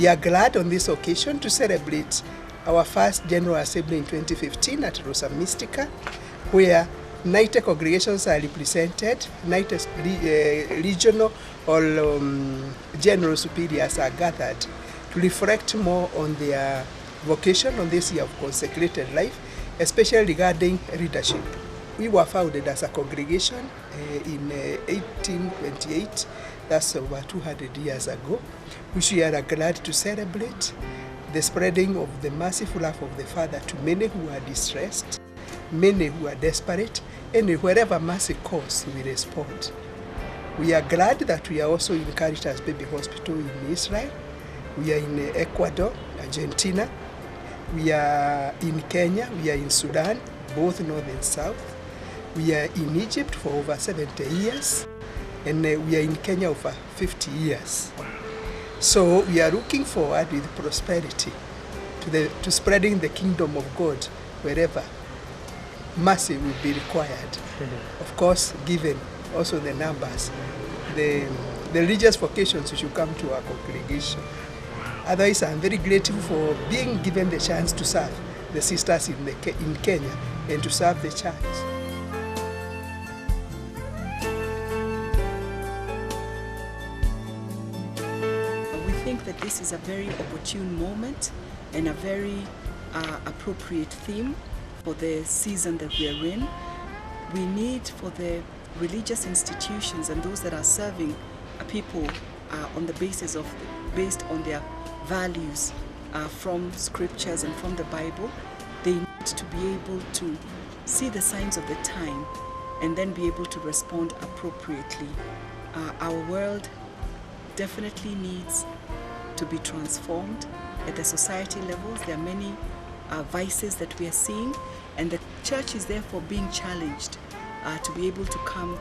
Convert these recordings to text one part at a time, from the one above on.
We are glad on this occasion to celebrate our first General Assembly in 2015 at Rosa Mystica, where 90 congregations are represented, 90 regional or general superiors are gathered to reflect more on their vocation on this year of consecrated life, especially regarding leadership. We were founded as a congregation in 1828, that's over 200 years ago, which we are glad to celebrate the spreading of the merciful love of the Father to many who are distressed, many who are desperate, and wherever mercy calls, we respond. We are glad that we are also in Caritas Baby Hospital in Israel. We are in Ecuador, Argentina. We are in Kenya. We are in Sudan, both north and south. We are in Egypt for over 70 years. And we are in Kenya over 50 years. So we are looking forward with prosperity to spreading the kingdom of God wherever mercy will be required. Of course, given also the numbers, the religious vocations should come to our congregation. Otherwise, I'm very grateful for being given the chance to serve the sisters in Kenya and to serve the church. We think that this is a very opportune moment and a very appropriate theme for the season that we are in. We need for the religious institutions and those that are serving people on the basis of based on their values from scriptures and from the Bible. They need to be able to see the signs of the time and then be able to respond appropriately. Our world definitely needs to be transformed at the society levels. There are many vices that we are seeing, and the church is therefore being challenged to be able to come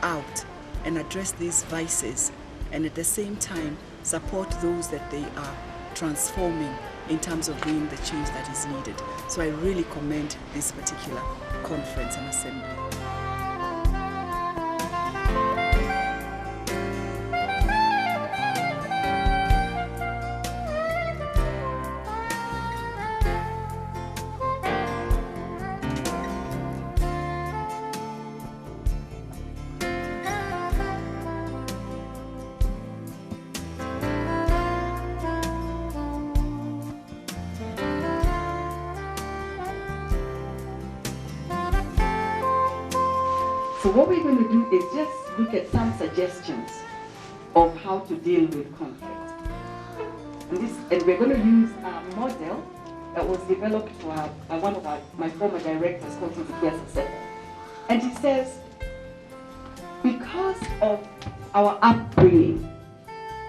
out and address these vices, and at the same time support those that they are transforming in terms of being the change that is needed. So I really commend this particular conference and assembly. So what we're going to do is just look at some suggestions of how to deal with conflict. And we're going to use a model that was developed by one of my former directors called Sisterhoods. And he says, because of our upbringing,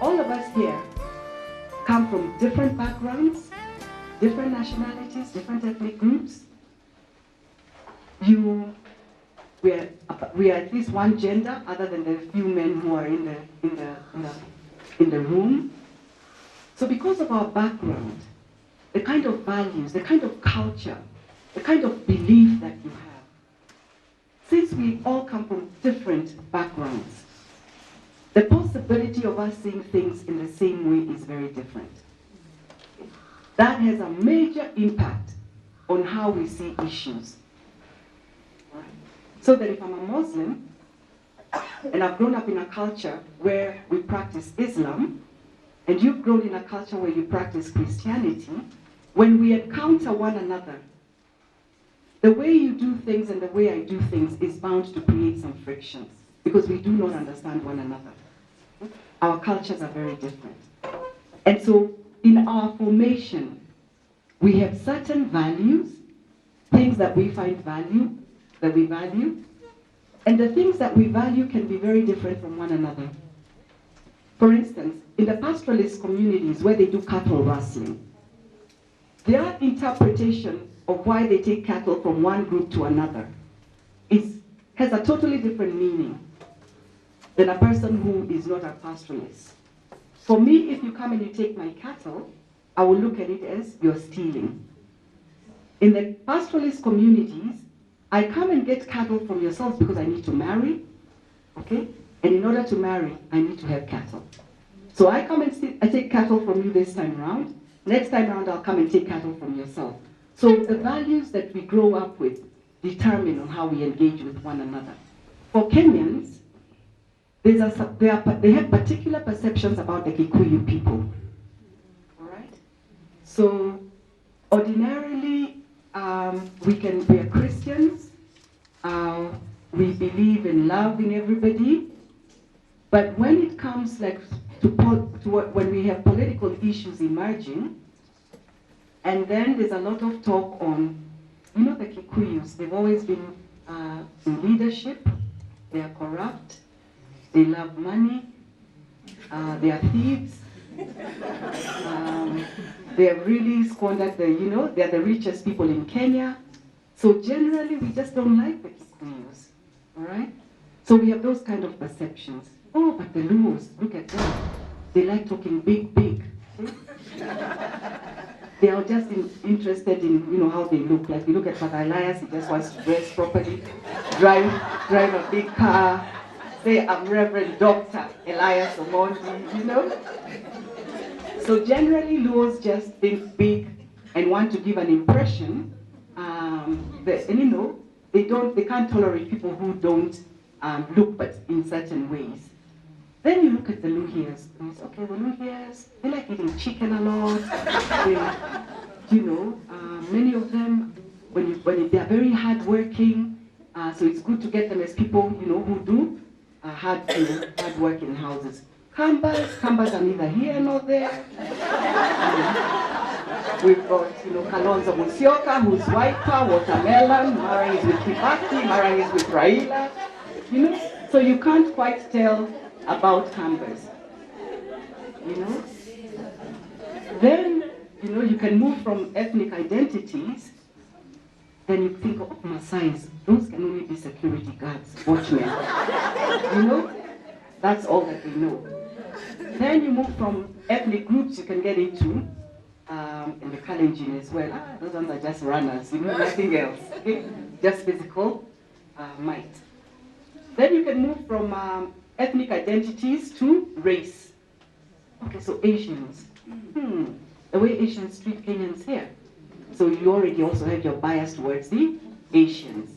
all of us here come from different backgrounds, different nationalities, different ethnic groups. We are at least one gender, other than the few men who are in the room. So because of our background, the kind of values, the kind of culture, the kind of belief that you have, since we all come from different backgrounds, the possibility of us seeing things in the same way is very different. That has a major impact on how we see issues. So that if I'm a Muslim, and I've grown up in a culture where we practice Islam, and you've grown in a culture where you practice Christianity, when we encounter one another, the way you do things and the way I do things is bound to create some frictions, because we do not understand one another. Our cultures are very different. And so in our formation, we have certain values, things that we find value, that we value, and the things that we value can be very different from one another. For instance, in the pastoralist communities where they do cattle rustling, their interpretation of why they take cattle from one group to another has a totally different meaning than a person who is not a pastoralist. For me, if you come and you take my cattle, I will look at it as you're stealing. In the pastoralist communities, I come and get cattle from yourselves because I need to marry, okay? And in order to marry, I need to have cattle. So I come and I take cattle from you this time around. Next time around, I'll come and take cattle from yourself. So the values that we grow up with determine on how we engage with one another. For Kenyans, they have particular perceptions about the Kikuyu people. All right? So ordinarily, we are Christians. We believe in loving everybody. But when it comes when we have political issues emerging, and then there's a lot of talk on, the Kikuyus, they've always been in leadership, they are corrupt, they love money, they are thieves, they have really squandered they're the richest people in Kenya. So generally, we just don't like the Kikuyus, all right? So we have those kind of perceptions. Oh, but the Luos, look at them. They like talking big, big. They are just interested in, how they look. Like you look at Father Elias, he just wants to dress properly, drive a big car, say, I'm Reverend Dr. Elias Omondi, So generally, Luos just think big and want to give an impression they can't tolerate people who don't look but in certain ways. Then you look at the Luhias, and it's okay, the Luhias, they like eating chicken a lot. Many of them, they are very hardworking, so it's good to get them as people, who do hard work in houses. Kambas are neither here nor there. We've got, Kalonzo Musyoka, who's Wiper, Watermelon, Mara is with Kibaki, Mara is with Raila, So you can't quite tell about Kambas, Then, you can move from ethnic identities, then you think, oh, Maasais, those can only be security guards, watchmen, That's all that we know. Then you move from ethnic groups you can get into, and the Kalenjin as well. Those ones are just runners, nothing else. Okay? Just physical might. Then you can move from ethnic identities to race. Okay, so Asians. The way Asians treat Kenyans here. So you already also have your bias towards the Asians.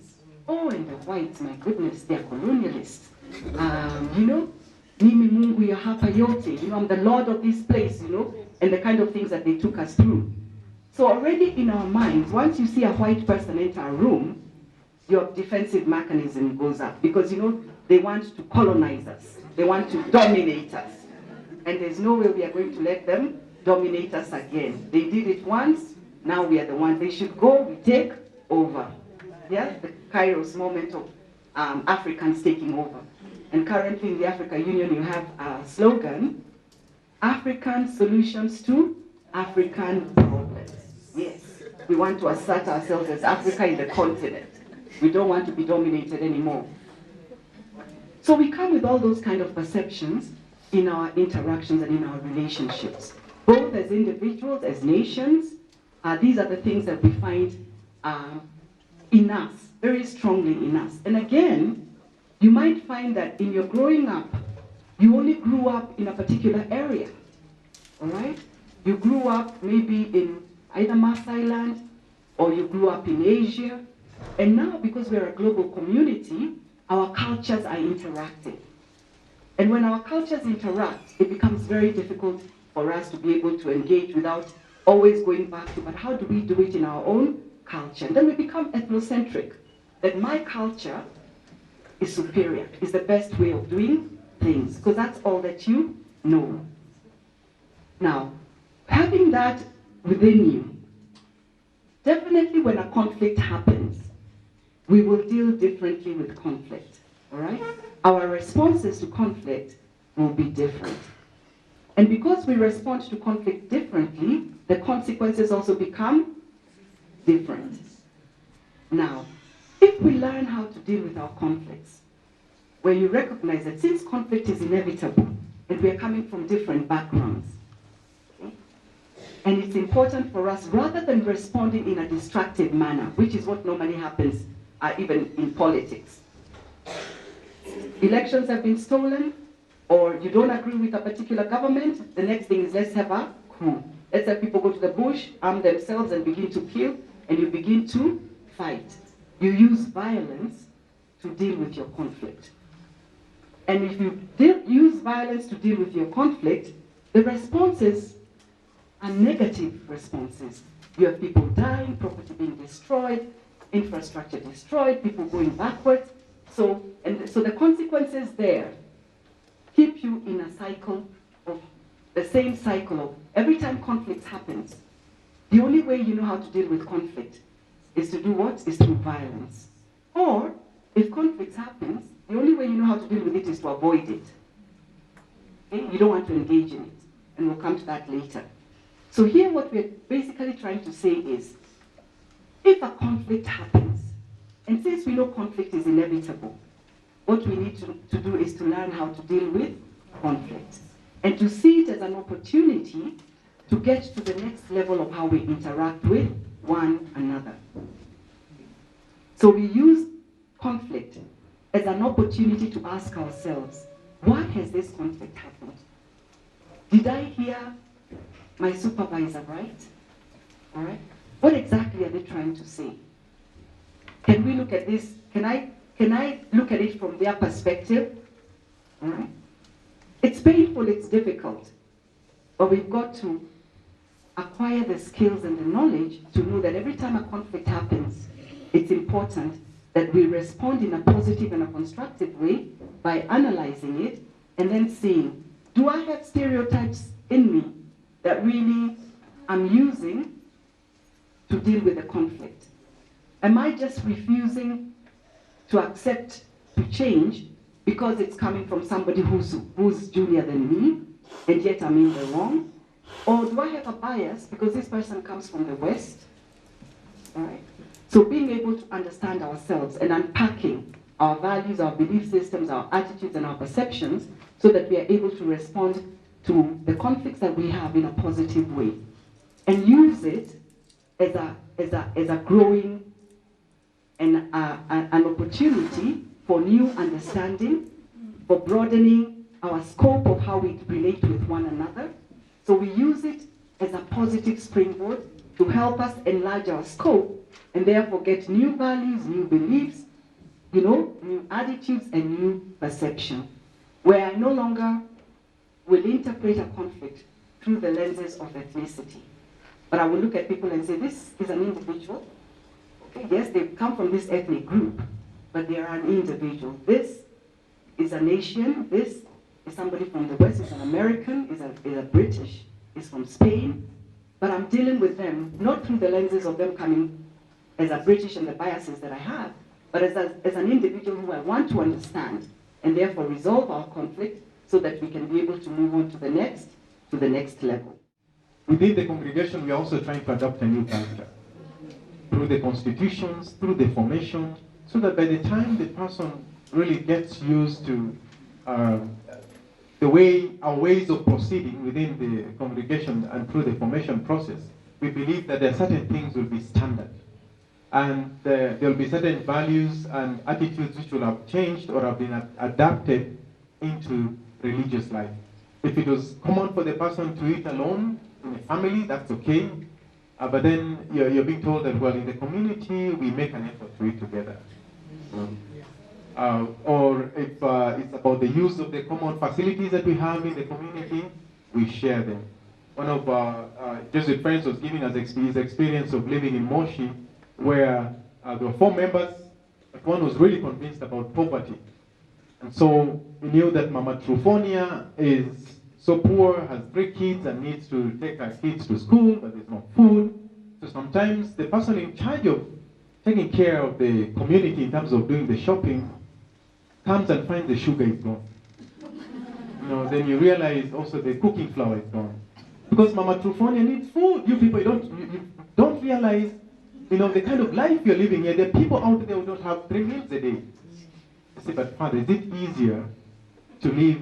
Oh, and the whites, my goodness, they're colonialists. Mimi Mungu ya hapa yote, I'm the lord of this place, and the kind of things that they took us through. So already in our minds, once you see a white person enter a room, your defensive mechanism goes up because, they want to colonize us. They want to dominate us. And there's no way we are going to let them dominate us again. They did it once, now we are the ones. They should go, we take over. Yeah, the Kairos moment of Africans taking over. And currently in the Africa Union, you have a slogan, African solutions to African problems. Yes, we want to assert ourselves as Africa in the continent. We don't want to be dominated anymore. So we come with all those kind of perceptions in our interactions and in our relationships, both as individuals, as nations. These are the things that we find in us, very strongly in us. And again, you might find that in your growing up, you only grew up in a particular area, all right? You grew up maybe in either Maasai land, or you grew up in Asia, and now because we're a global community, our cultures are interacting. And when our cultures interact, it becomes very difficult for us to be able to engage without always going back to, but how do we do it in our own culture? And then we become ethnocentric, that my culture is superior, is the best way of doing things, because that's all that you know. Now, having that within you, definitely when a conflict happens, we will deal differently with conflict, all right? Our responses to conflict will be different. And because we respond to conflict differently, the consequences also become different. Now, if we learn how to deal with our conflicts, where you recognize that since conflict is inevitable, and we are coming from different backgrounds, okay? And it's important for us, rather than responding in a destructive manner, which is what normally happens even in politics. Elections have been stolen, Or you don't agree with a particular government, the next thing is let's have a coup. Let's have people go to the bush, arm themselves and begin to kill, and you begin to fight. You use violence to deal with your conflict. And if you use violence to deal with your conflict, the responses are negative responses. You have people dying, property being destroyed, infrastructure destroyed, people going backwards. So the consequences there keep you in a cycle of the same cycle of every time conflict happens, the only way you know how to deal with conflict is to do what? Is through violence. Or if conflict happens, the only way you know how to deal with it is to avoid it. Okay? You don't want to engage in it. And we'll come to that later. So here what we're basically trying to say is, if a conflict happens, and since we know conflict is inevitable, what we need to do is to learn how to deal with conflict and to see it as an opportunity to get to the next level of how we interact with one another. So we use conflict as an opportunity to ask ourselves, why has this conflict happened? Did I hear my supervisor right? All right? What exactly are they trying to say? Can we look at this? Can I look at it from their perspective? All right? It's painful, it's difficult, but we've got to acquire the skills and the knowledge to know that every time a conflict happens, it's important that we respond in a positive and a constructive way by analyzing it and then seeing, do I have stereotypes in me that really I'm using to deal with the conflict? Am I just refusing to accept, to change, because it's coming from somebody who's junior than me, and yet I'm in the wrong? Or do I have a bias because this person comes from the West? All right? So being able to understand ourselves and unpacking our values, our belief systems, our attitudes, and our perceptions so that we are able to respond to the conflicts that we have in a positive way. And use it as a growing and an opportunity for new understanding, for broadening our scope of how we relate with one another. So we use it as a positive springboard to help us enlarge our scope and therefore get new values, new beliefs, new attitudes and new perception, where I no longer will interpret a conflict through the lenses of ethnicity. But I will look at people and say, this is an individual. Okay, yes, they come from this ethnic group, but they are an individual. This is a nation. This is somebody from the West, is an American, is a British, is from Spain. But I'm dealing with them not through the lenses of them coming as a British and the biases that I have, but as an individual who I want to understand and therefore resolve our conflict so that we can be able to move on to the next level. Within the congregation, we are also trying to adopt a new culture through the constitutions, through the formation, so that by the time the person really gets used to our ways of proceeding within the congregation and through the formation process, we believe that there are certain things will be standard. And there will be certain values and attitudes which will have changed or have been adapted into religious life. If it was common for the person to eat alone in a family, that's okay. But then you're being told that, well, in the community, we make an effort to eat together. Or if it's about the use of the common facilities that we have in the community, we share them. One of our Jesuit friends was giving us his experience of living in Moshi, where there were 4 members, but one was really convinced about poverty. And so we knew that Mama Trufonia is so poor, has 3 kids, and needs to take her kids to school, but there's no food. So sometimes the person in charge of taking care of the community in terms of doing the shopping comes and finds the sugar is gone. Then you realize also the cooking flour is gone. Because Mama Trufonia needs food. You people you don't realize the kind of life you're living here. There are people out there who don't have 3 meals a day. You say, but Father, is it easier to live